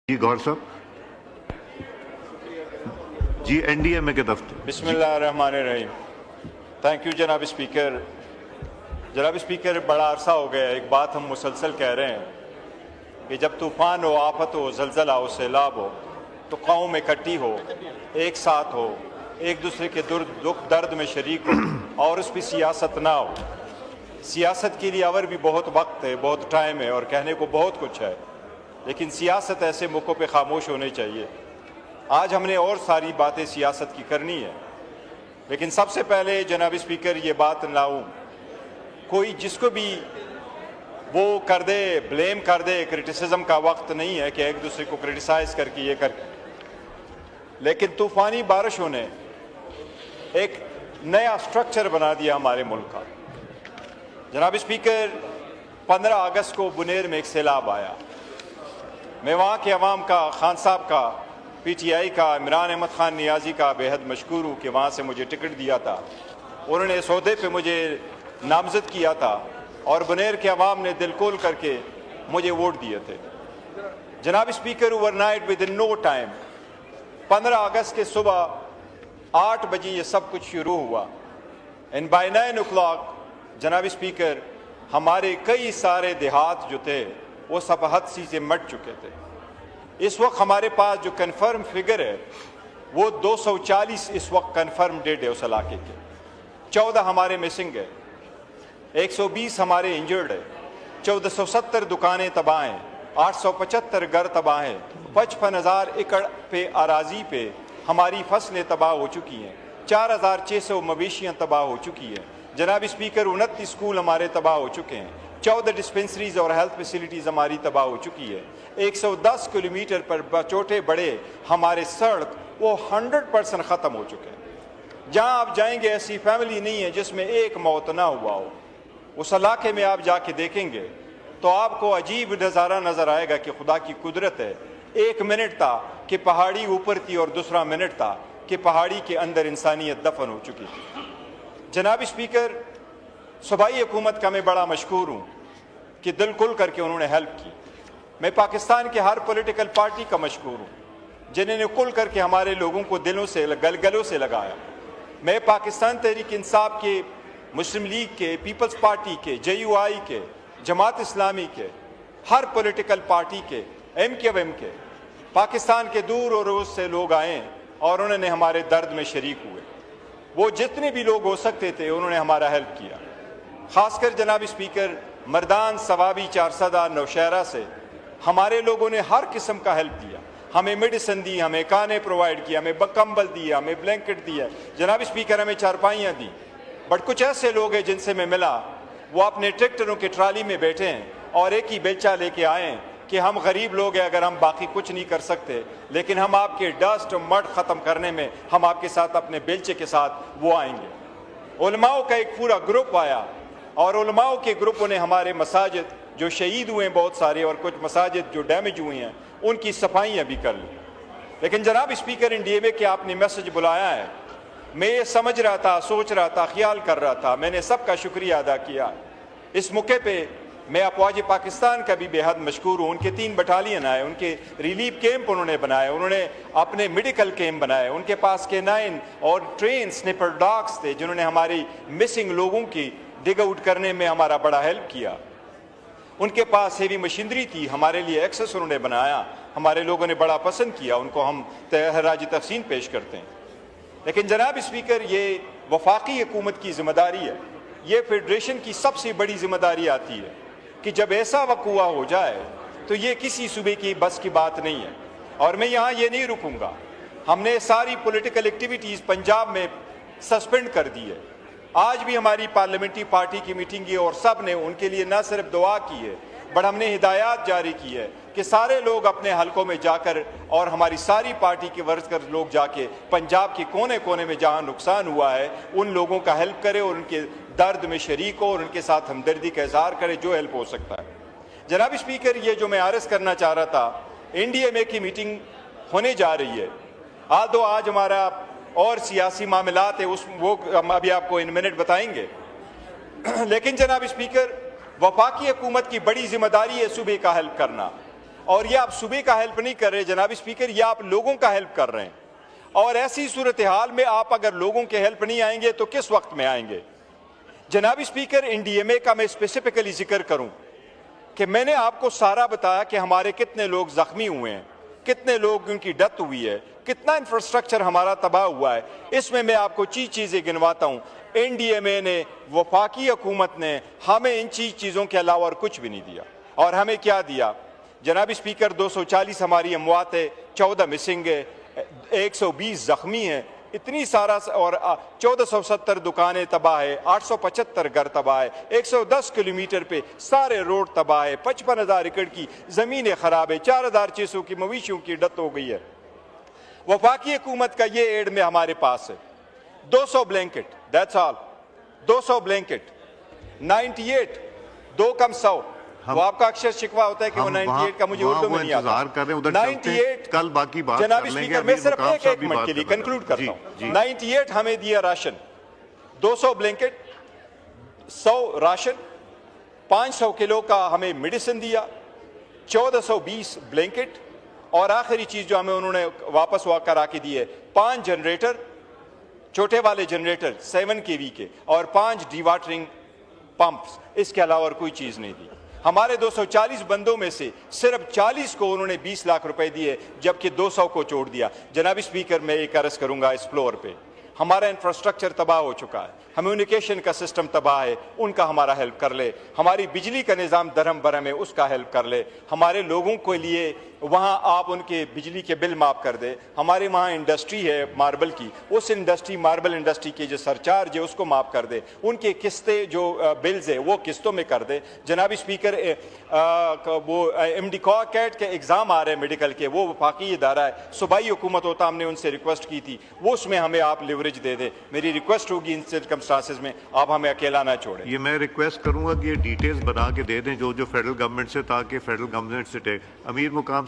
जी गौर साहब जी एनडीएमए के दफ्तर। बिस्मिल्लाहिर्रहमानिर्रहीम। थैंक यू जनाब स्पीकर। जनाब स्पीकर, बड़ा अरसा हो गया एक बात हम मुसलसल कह रहे हैं कि जब तूफ़ान हो, आफत हो, जलजला हो, सैलाब हो तो कौम इकट्ठी हो, एक साथ हो, एक दूसरे के दुख दर्द में शरीक हो और उस पर सियासत ना हो। सियासत के लिए अवर भी बहुत वक्त है, बहुत टाइम है और कहने को बहुत कुछ है, लेकिन सियासत ऐसे मौक़ों पे खामोश होनी चाहिए। आज हमने और सारी बातें सियासत की करनी है, लेकिन सबसे पहले जनाब स्पीकर ये बात लाऊं, कोई जिसको भी वो कर दे, ब्लेम कर दे, क्रिटिसिज्म का वक्त नहीं है कि एक दूसरे को क्रिटिसाइज करके ये कर, लेकिन तूफ़ानी बारिशों ने एक नया स्ट्रक्चर बना दिया हमारे मुल्क का। जनाब स्पीकर, 15 अगस्त को बुनेर में एक सैलाब आया। मैं वहाँ के अवाम का, खान साहब का, पीटीआई का, इमरान अहमद खान नियाजी का बेहद मशकूर हूँ कि वहाँ से मुझे टिकट दिया था, उन्होंने इस ओहदे पे मुझे नामजद किया था और बुनेर के अवाम ने दिल खोल करके मुझे वोट दिए थे। जनाब speaker, overnight within no time 15 अगस्त के सुबह 8 बजे ये सब कुछ शुरू हुआ एंड बाय 9 o'clock जनाब स्पीकर हमारे कई सारे देहात जो थे वो सब हद से मट चुके थे। इस वक्त हमारे पास जो कन्फर्म फिगर है वो 240 इस वक्त कन्फर्म डेड है उस इलाके के। 14 हमारे मिसिंग है, 120 हमारे इंजर्ड है, 1470 दुकानें तबाह हैं, 875 घर तबाह हैं, 55,000 एकड़ पे अराजी पे हमारी फसलें तबाह हो चुकी हैं, 4,600 मवेशियाँ तबाह हो चुकी हैं। जनाब स्पीकर, 29 स्कूल हमारे तबाह हो चुके हैं, 14 डिस्पेंसरीज और हेल्थ फैसिलिटीज़ हमारी तबाह हो चुकी है। 110 किलोमीटर पर छोटे बड़े हमारे सड़क वो 100% ख़त्म हो चुके हैं। जहाँ आप जाएंगे ऐसी फैमिली नहीं है जिसमें एक मौत ना हुआ हो। उस इलाके में आप जाके देखेंगे तो आपको अजीब नज़ारा नज़र आएगा कि खुदा की कुदरत है। एक मिनट था कि पहाड़ी ऊपर थी और दूसरा मिनट था कि पहाड़ी के अंदर इंसानियत दफन हो चुकी थी। जनाब स्पीकर, सूबाई हुकूमत का मैं बड़ा मशकूर हूँ कि दिल खुल करके उन्होंने हेल्प की। मैं पाकिस्तान के हर पॉलिटिकल पार्टी का मशकूर हूँ जिन्होंने खुल करके हमारे लोगों को दिलों से गलों से लगाया। मैं पाकिस्तान तहरीक इंसाफ के, मुस्लिम लीग के, पीपल्स पार्टी के, JUI के, जमात इस्लामी के, हर पॉलिटिकल पार्टी के, MKM के, पाकिस्तान के दूर और रोज से लोग आए और उन्होंने हमारे दर्द में शरीक हुए। वो जितने भी लोग हो सकते थे उन्होंने हमारा हेल्प किया। खासकर जनाब स्पीकर, मर्दान, सवाबी, चारसदा, नौशहरा से हमारे लोगों ने हर किस्म का हेल्प दिया। हमें मेडिसिन दी, हमें खाने प्रोवाइड किया, हमें कंबल दिया, हमें ब्लैंकेट दिया। जनाब स्पीकर, हमें चारपाइयाँ दी। बट कुछ ऐसे लोग हैं जिनसे मैं मिला, वो अपने ट्रैक्टरों की ट्राली में बैठे हैं और एक ही बेलचा लेके आए हैं कि हम गरीब लोग हैं, अगर हम बाकी कुछ नहीं कर सकते, लेकिन हम आपके डस्ट और मड ख़त्म करने में हम आपके साथ अपने बेलचे के साथ वो आएंगे। उलमाओं का एक पूरा ग्रुप आया और उलमाओं के ग्रुपों ने हमारे मसाजिद जो शहीद हुए हैं बहुत सारे और कुछ मसाजिद जो डैमेज हुए हैं उनकी सफाइयाँ भी कर ली। लेकिन जनाब स्पीकर, NDMA के आपने मैसेज बुलाया है, मैं ये समझ रहा था, सोच रहा था, ख्याल कर रहा था, मैंने सबका शुक्रिया अदा किया। इस मौके पे मैं अफवाज पाकिस्तान का भी बेहद मशकूर हूँ। उनके 3 बटालियन आए, उनके रिलीफ कैंप उन्होंने बनाए, उन्होंने अपने मेडिकल कैंप बनाए, उनके पास K9 और ट्रेन स्निपर डॉग्स थे जिन्होंने हमारी मिसिंग लोगों की डिग आउट करने में हमारा बड़ा हेल्प किया। उनके पास हेवी मशीनरी थी, हमारे लिए एक्सेस उन्होंने बनाया, हमारे लोगों ने बड़ा पसंद किया, उनको हम राजी तहसीन पेश करते हैं। लेकिन जनाब स्पीकर, ये वफाकी हुकूमत की जिम्मेदारी है, ये फेडरेशन की सबसे बड़ी जिम्मेदारी आती है कि जब ऐसा वक़ूआ हो जाए तो ये किसी सूबे की बस की बात नहीं है। और मैं यहाँ ये नहीं रुकूंगा, हमने सारी पॉलिटिकल एक्टिविटीज़ पंजाब में सस्पेंड कर दी है। आज भी हमारी पार्लियामेंट्री पार्टी की मीटिंग है और सब ने उनके लिए न सिर्फ दुआ की है बट हमने हिदायत जारी की है कि सारे लोग अपने हलकों में जाकर और हमारी सारी पार्टी के वर्कर लोग जाके पंजाब के कोने कोने में जहाँ नुकसान हुआ है उन लोगों का हेल्प करें और उनके दर्द में शरीक हो और उनके साथ हमदर्दी का इजहार करें जो हेल्प हो सकता है। जनाब स्पीकर, ये जो मैं अर्ज़ करना चाह रहा था, NDMA की मीटिंग होने जा रही है। आज हमारा और सियासी मामलात है, वो हम अभी आपको इन मिनट बताएंगे। लेकिन जनाब स्पीकर, वफाकी हुकूमत की बड़ी जिम्मेदारी है सूबे का हेल्प करना और ये आप सूबे का हेल्प नहीं कर रहे जनाब स्पीकर, ये आप लोगों का हेल्प कर रहे हैं। और ऐसी सूरत हाल में आप अगर लोगों के हेल्प नहीं आएंगे तो किस वक्त में आएंगे? जनाब स्पीकर, NDMA का मैं स्पेसिफिकली जिक्र करूं कि मैंने आपको सारा बताया कि हमारे कितने लोग जख्मी हुए हैं, कितने लोग उनकी डेथ हुई है, कितना इंफ्रास्ट्रक्चर हमारा तबाह हुआ है। इसमें मैं आपको चीज़ें गिनवाता हूँ। NDMA ने, वफाकी हुकूमत ने हमें इन चीज़ों के अलावा और कुछ भी नहीं दिया। और हमें क्या दिया जनाब स्पीकर? 240 हमारी अमवात है, 14 मिसिंग है, 120 जख्मी हैं, इतनी सारा, और 1470 दुकानें तबाह है, 875 घर तबाह है, 110 किलोमीटर पे सारे रोड तबाह है, 55,000 एकड़ की ज़मीनें ख़राब है, 4,600 की मवेशियों की डेथ हो गई है। वफाकी हुकूमत का ये एड में हमारे पास है 200 ब्लैंकेट, दैट्स ऑल। 200 ब्लैंकेट, 98, 2 कम 100। वो आपका अक्सर शिकवा होता है कि वो 98 का मुझे उर्दू में नहीं आता। 98 कल बाकी बात जनाब कर लेंगे। स्पीकर, मैं सिर्फ एक मिनट के लिए कंक्लूड करता हूँ। 98 हमें दिया राशन, 200 ब्लैंकेट, 100 राशन, 500 किलो का हमें मेडिसिन दिया, 1420 ब्लैंकेट, और आखिरी चीज जो हमें उन्होंने वापस करा के दी है 5 जनरेटर, छोटे वाले जनरेटर 7 kV के, और 5 डिवाटरिंग पंप्स। इसके अलावा और कोई चीज नहीं दी। हमारे 240 बंदों में से सिर्फ 40 को उन्होंने 20 लाख रुपए दिए, जबकि 200 को छोड़ दिया। जनाब स्पीकर, मैं एक अर्ज करूंगा इस फ्लोर पे, हमारा इंफ्रास्ट्रक्चर तबाह हो चुका है, कम्युनिकेशन का सिस्टम तबाह है, उनका हमारा हेल्प कर ले। हमारी बिजली का निज़ाम दरम बरम है, उसका हेल्प कर ले। हमारे लोगों के लिए वहाँ आप उनके बिजली के बिल माफ़ कर दे। हमारे वहाँ इंडस्ट्री है मार्बल की, उस मार्बल इंडस्ट्री के जो सरचार्ज है उसको माफ़ कर दे। उनके किस्तें जो बिल्स है वो किस्तों में कर दे। जनाब स्पीकर, वो MD कैट के एग्ज़ाम आ रहे हैं मेडिकल के, वो वफाकी इदारा है, सूबाई हुकूमत होता, हमने उनसे रिक्वेस्ट की थी, वो उसमें हमें आप लिवरेज दे दे। मेरी रिक्वेस्ट होगी इन सर्कमस्टांसेस में आप हमें अकेला ना छोड़ें। ये मैं रिक्वेस्ट करूंगा कि ये डिटेल्स बना के दे दें जो फेडरल गवर्नमेंट से, ताकि फेडरल गवर्नमेंट से अमीर मुकाम